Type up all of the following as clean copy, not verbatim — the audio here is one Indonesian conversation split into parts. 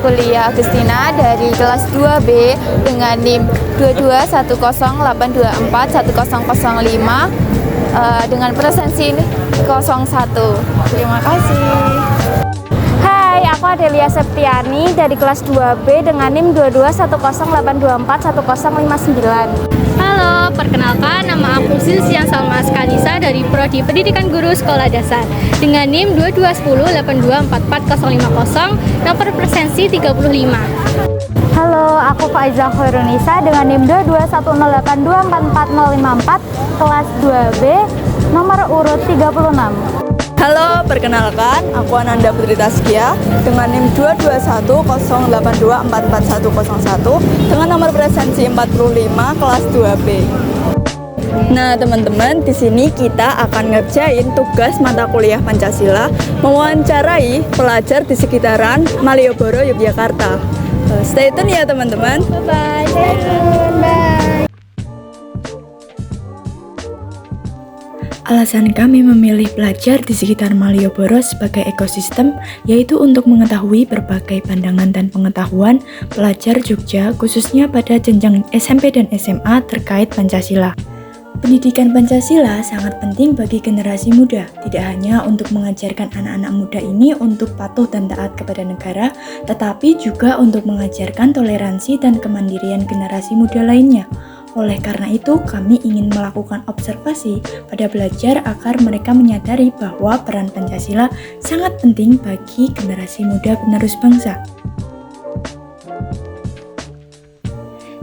Kuliah Agustina dari kelas 2B dengan NIM 22108241005 dengan presensi 01. Terima kasih. Hai, aku Adelia Septiani dari kelas 2B dengan NIM 22108241059. Halo, perkenalkan nama aku Zilzian Salma Askanisa dari Prodi Pendidikan Guru Sekolah Dasar dengan NIM 22108444050, nomor presensi 35. Halo, aku Faizal Khairunisa dengan NIM 22108244054, kelas 2B, nomor urut 36. Halo, perkenalkan, aku Ananda Putri Taskia dengan NIM 22108244101 dengan nomor presensi 45 kelas 2B. Nah, teman-teman, di sini kita akan ngerjain tugas mata kuliah Pancasila, mewawancarai pelajar di sekitaran Malioboro, Yogyakarta. Stay tune ya, teman-teman. Bye-bye, stay tune, bye. Alasan kami memilih belajar di sekitar Malioboro sebagai ekosistem yaitu untuk mengetahui berbagai pandangan dan pengetahuan pelajar Jogja khususnya pada jenjang SMP dan SMA terkait Pancasila. Pendidikan Pancasila sangat penting bagi generasi muda, tidak hanya untuk mengajarkan anak-anak muda ini untuk patuh dan taat kepada negara, tetapi juga untuk mengajarkan toleransi dan kemandirian generasi muda lainnya. Oleh karena itu, kami ingin melakukan observasi pada belajar agar mereka menyadari bahwa peran Pancasila sangat penting bagi generasi muda penerus bangsa.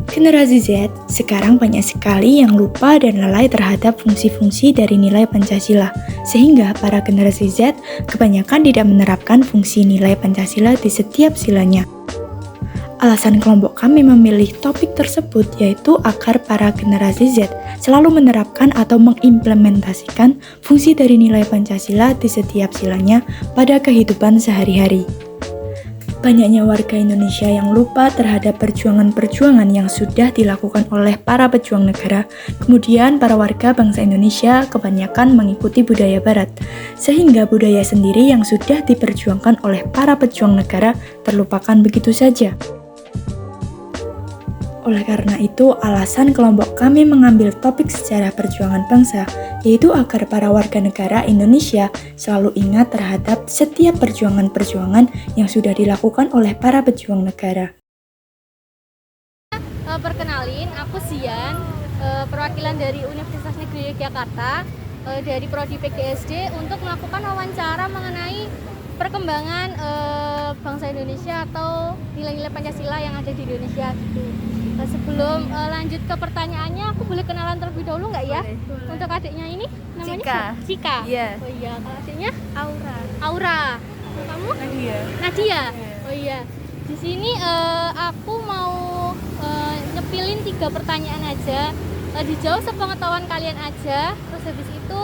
Generasi Z sekarang banyak sekali yang lupa dan lalai terhadap fungsi-fungsi dari nilai Pancasila, sehingga para generasi Z kebanyakan tidak menerapkan fungsi nilai Pancasila di setiap silanya. Alasan kelompok kami memilih topik tersebut yaitu agar para generasi Z selalu menerapkan atau mengimplementasikan fungsi dari nilai Pancasila di setiap silanya pada kehidupan sehari-hari. Banyaknya warga Indonesia yang lupa terhadap perjuangan-perjuangan yang sudah dilakukan oleh para pejuang negara, kemudian para warga bangsa Indonesia kebanyakan mengikuti budaya Barat, sehingga budaya sendiri yang sudah diperjuangkan oleh para pejuang negara terlupakan begitu saja. Oleh karena itu, alasan kelompok kami mengambil topik sejarah perjuangan bangsa, yaitu agar para warga negara Indonesia selalu ingat terhadap setiap perjuangan-perjuangan yang sudah dilakukan oleh para pejuang negara. Perkenalin, aku Zian, perwakilan dari Universitas Negeri Yogyakarta, dari Prodi PGSD untuk melakukan wawancara mengenai perkembangan bangsa Indonesia atau nilai-nilai Pancasila yang ada di Indonesia gitu. Sebelum lanjut ke pertanyaannya, aku boleh kenalan terlebih dahulu nggak ya? Boleh. Untuk adiknya ini namanya Cika. Iya. Oh iya, kalau adiknya Aura. Aura. Kamu? Nadia. Nadia. Oh iya. Di sini aku mau nyepilin 3 pertanyaan aja. Dijawab sepengetahuan kalian aja. Terus habis itu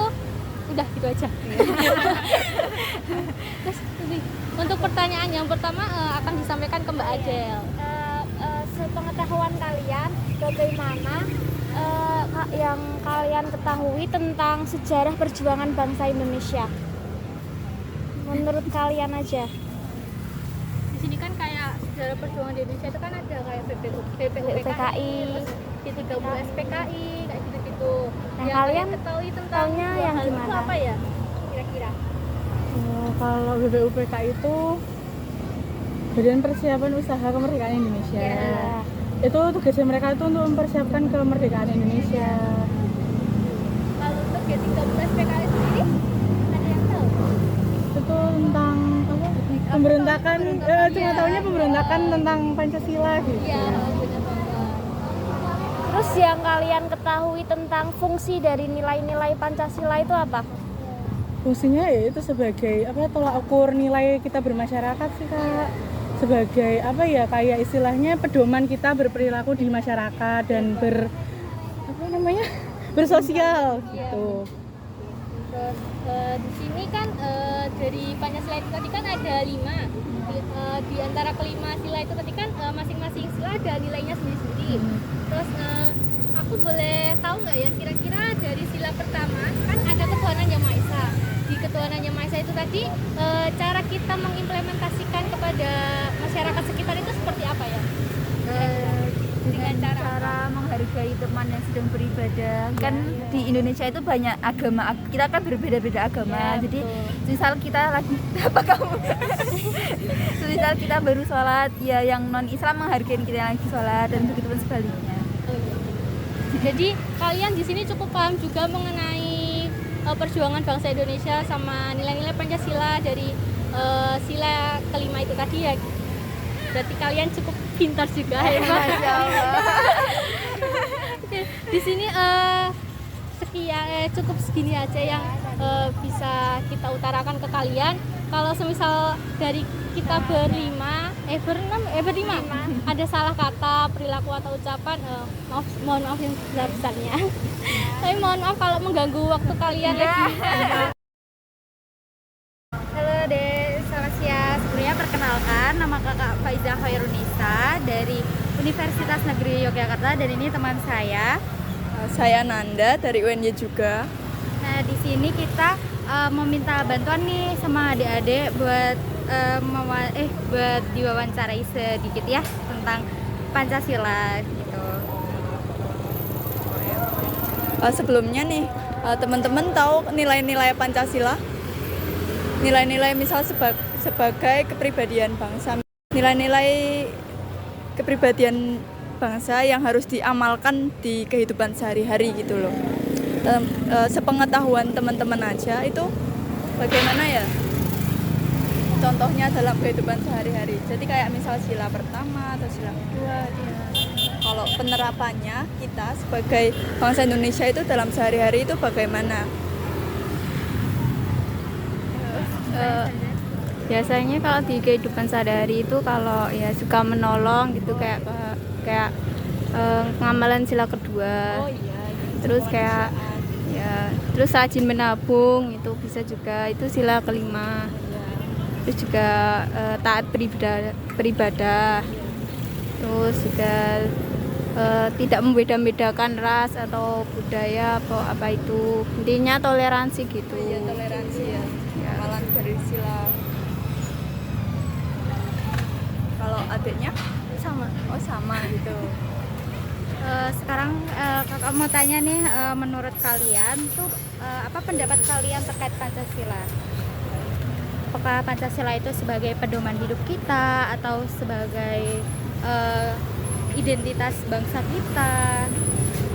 udah gitu aja. Terus untuk pertanyaan yang pertama akan disampaikan ke Mbak Adel. Sepengetahuan kalian, bagaimana yang kalian ketahui tentang sejarah perjuangan bangsa Indonesia? Menurut kalian aja. Di sini kan kayak sejarah perjuangan di Indonesia itu kan ada kayak BPUPKI, G30 SPKI, kayak gitu-gitu. Nah, yang kalian ketahui tentang taunya dua yang hal itu gimana? apa ya? Kira-kira. Kalau BPUPKI itu Badan Persiapan Usaha Kemerdekaan Indonesia. Ya. Itu tugasnya mereka itu untuk mempersiapkan kemerdekaan Indonesia. Kalau untuk G30 SPKI sendiri ada yang tahu? Itu tentang apa? Pemberontakan, cuma tahunya pemberontakan tentang Pancasila gitu. Iya, benar banget. Terus yang kalian ketahui tentang fungsi dari nilai-nilai Pancasila itu apa? Fungsinya ya itu sebagai apa tolak ukur nilai kita bermasyarakat sih Kak. Sebagai apa ya kayak istilahnya pedoman kita berperilaku di masyarakat dan bersosial gitu. Terus di sini kan dari Pancasila itu tadi kan ada 5. Di antara kelima sila itu tadi kan masing-masing sila ada nilainya sendiri-sendiri. Terus aku boleh tahu nggak ya kira-kira dari sila pertama kan ada ketuhanan yang Maha Esa. di ketuhanannya Maha Esa itu tadi, cara kita mengimplementasikan kepada masyarakat sekitar itu seperti apa ya? Dengan cara menghargai teman yang sedang beribadah. Kan di Indonesia itu banyak agama, kita kan berbeda-beda agama. Jadi misal kita lagi apa kamu? Misal kita baru sholat, ya yang non Islam menghargai kita yang lagi sholat, dan begitu pun sebaliknya. Jadi kalian di sini cukup paham juga mengenai perjuangan bangsa Indonesia sama nilai-nilai Pancasila dari sila kelima itu tadi ya. Berarti kalian cukup pintar juga ya. Masya Allah. Di sini cukup segini aja yang bisa kita utarakan ke kalian. Kalau semisal dari kita berlima ada salah kata, perilaku atau ucapan, mohon maaf yang besar-besarnya. Tapi mohon maaf kalau mengganggu waktu kalian lagi. Halo Dek, selamat siang. Sebelumnya perkenalkan, nama kakak Faiza Khairunisa dari Universitas Negeri Yogyakarta, dan ini teman saya. Saya Nanda dari UNY juga. Nah, di sini kita meminta bantuan nih sama adik-adik buat buat diwawancarai sedikit ya tentang Pancasila gitu. Sebelumnya nih, teman-teman tahu nilai-nilai Pancasila? Nilai-nilai misal sebagai kepribadian bangsa, nilai-nilai kepribadian bangsa yang harus diamalkan di kehidupan sehari-hari gitu loh. Sepengetahuan teman-teman aja itu bagaimana ya contohnya dalam kehidupan sehari-hari. Jadi kayak misal sila pertama atau sila kedua ya. Kalau penerapannya kita sebagai bangsa Indonesia itu dalam sehari-hari itu bagaimana? Biasanya kalau di kehidupan sehari-hari itu kalau ya suka menolong gitu, kayak ngamalan sila kedua. Terus kayak ya terus rajin menabung itu bisa juga, itu sila kelima. Terus juga taat beribadah. Terus juga tidak membeda-bedakan ras atau budaya atau apa itu. Intinya toleransi gitu. Iya, toleransi ya. Amalan dari sila. Kalau adiknya Sama. oh sama gitu. Sekarang kakak mau tanya nih, menurut kalian tuh apa pendapat kalian terkait Pancasila? Apakah Pancasila itu sebagai pedoman hidup kita atau sebagai identitas bangsa kita?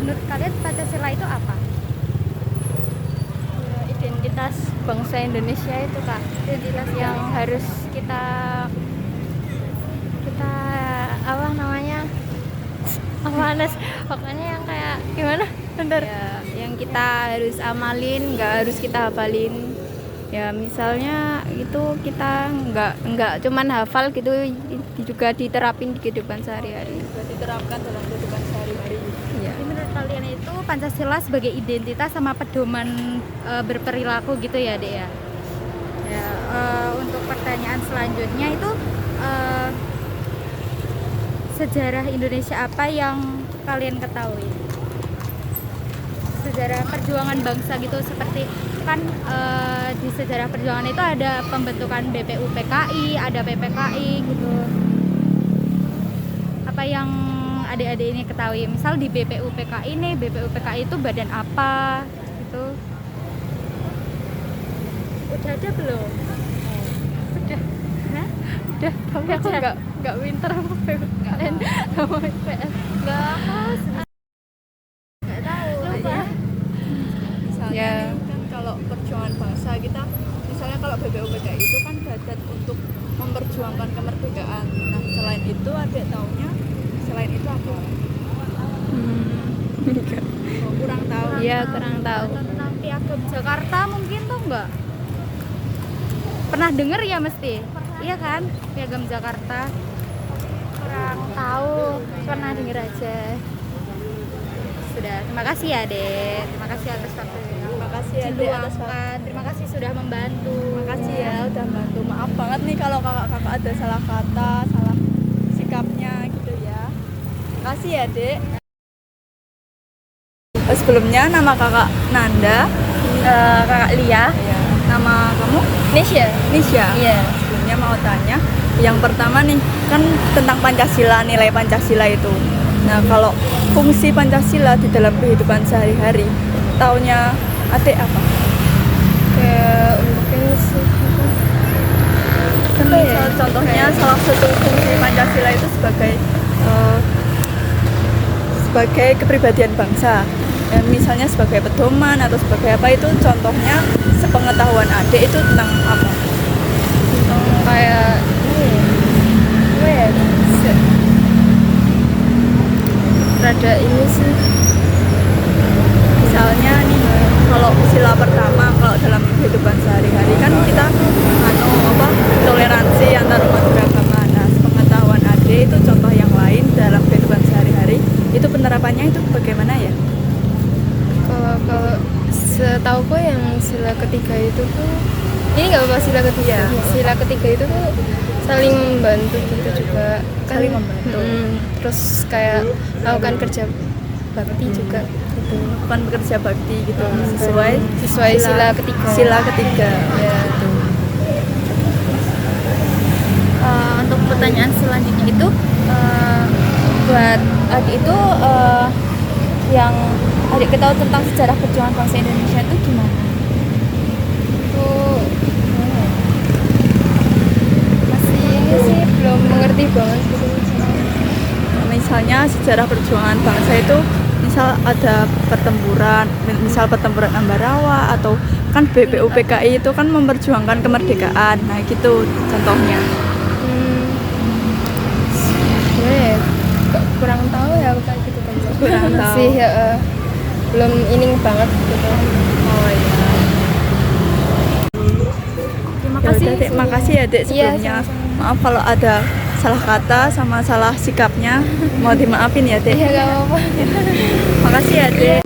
Menurut kalian Pancasila itu apa? Identitas bangsa Indonesia itu Kak, Identitas yang harus kita apa namanya, pokoknya yang kayak gimana, bentar ya, yang kita harus amalin, nggak harus kita hafalin. ya. Misalnya itu kita nggak cuman hafal gitu, juga diterapin di kehidupan sehari-hari. Juga diterapkan dalam kehidupan sehari-hari. Ya. Jadi menurut kalian itu Pancasila sebagai identitas sama pedoman berperilaku gitu ya, Dek ya? Ya, untuk pertanyaan selanjutnya itu sejarah Indonesia apa yang kalian ketahui? Sejarah perjuangan bangsa gitu, seperti kan di sejarah perjuangan itu ada pembentukan BPUPKI, ada PPKI gitu. Apa yang adik-adik ini ketahui? Misal di BPUPKI nih, BPUPKI itu badan apa gitu? Udah ada belum? Udah. Hah? Udah, tapi aku nggak winter sama PPKN sama IPS. Nggak tahu. Lupa. Misalnya Ya. nih, kan kalau perjuangan bangsa kita, misalnya kalau BPUPKI itu kan badan untuk memperjuangkan kemerdekaan. Nah, selain itu adik taunya selain itu apa? Oh, kurang tahu. Iya, kurang tahu. Tentang Piagam Jakarta mungkin tuh enggak? Pernah denger ya mesti? Iya kan? Piagam Jakarta. Kurang tahu, pernah denger aja. Sudah, terima kasih ya, Dek. Terima kasih atas waktunya. Terima kasih ya Dek atas Diluangkan. Terima kasih sudah membantu. Terima kasih ya udah bantu. Maaf banget nih kalau kakak-kakak ada salah kata, salah sikapnya gitu ya. Terima kasih ya Dek. Sebelumnya nama kakak Nanda, Kakak Lia. ya. Nama kamu? Nesya. Nisha. Iya. Sebelumnya mau tanya, yang pertama nih kan tentang Pancasila, nilai Pancasila itu. Nah, kalau fungsi Pancasila di dalam kehidupan sehari-hari, taunya Ate apa? Kayak mungkin sih Kan misal contohnya salah satu fungsi Pancasila itu sebagai kepribadian bangsa. Ya, misalnya sebagai pedoman atau sebagai apa, itu contohnya sepengetahuan Ade itu tentang apa? kayak apa ya? Rada ini sih. Misalnya nih, kalau sila pertama, kalau dalam kehidupan sehari-hari kan kita toleransi antar umat beragama. Nah, sepengetahuan Ade itu contoh yang lain dalam kehidupan sehari-hari, itu penerapannya itu bagaimana ya? Kalau setauku yang sila ketiga itu tuh ini nggak apa sila ketiga. Sila ketiga itu tuh saling membantu gitu juga. Saling membantu. Terus kayak melakukan kerja bakti juga gitu. Bukan bekerja bakti gitu, sesuai Sila ketiga. Sila ketiga. Ya. Untuk pertanyaan selanjutnya itu buat adik itu yang adik ketahui tentang sejarah perjuangan bangsa Indonesia itu gimana? Itu masih ini sih belum mengerti banget gitu. Misalnya sejarah perjuangan bangsa itu, misal ada pertempuran, misal pertempuran Ambarawa, atau kan BPUPKI itu kan memperjuangkan kemerdekaan. Nah, gitu contohnya. Sebenarnya kurang tahu ya aku kayak gitu kan. Kurang tahu. Sih belum ini banget gitu. Oh iya. Terima Ya kasih. udah, Dek. Makasih ya, Dek, Iya, sebelumnya. sama-sama. Maaf kalau ada salah kata sama salah sikapnya. Mau dimaafin ya, Dek. Iya gak apa-apa. Makasih ya, Dek.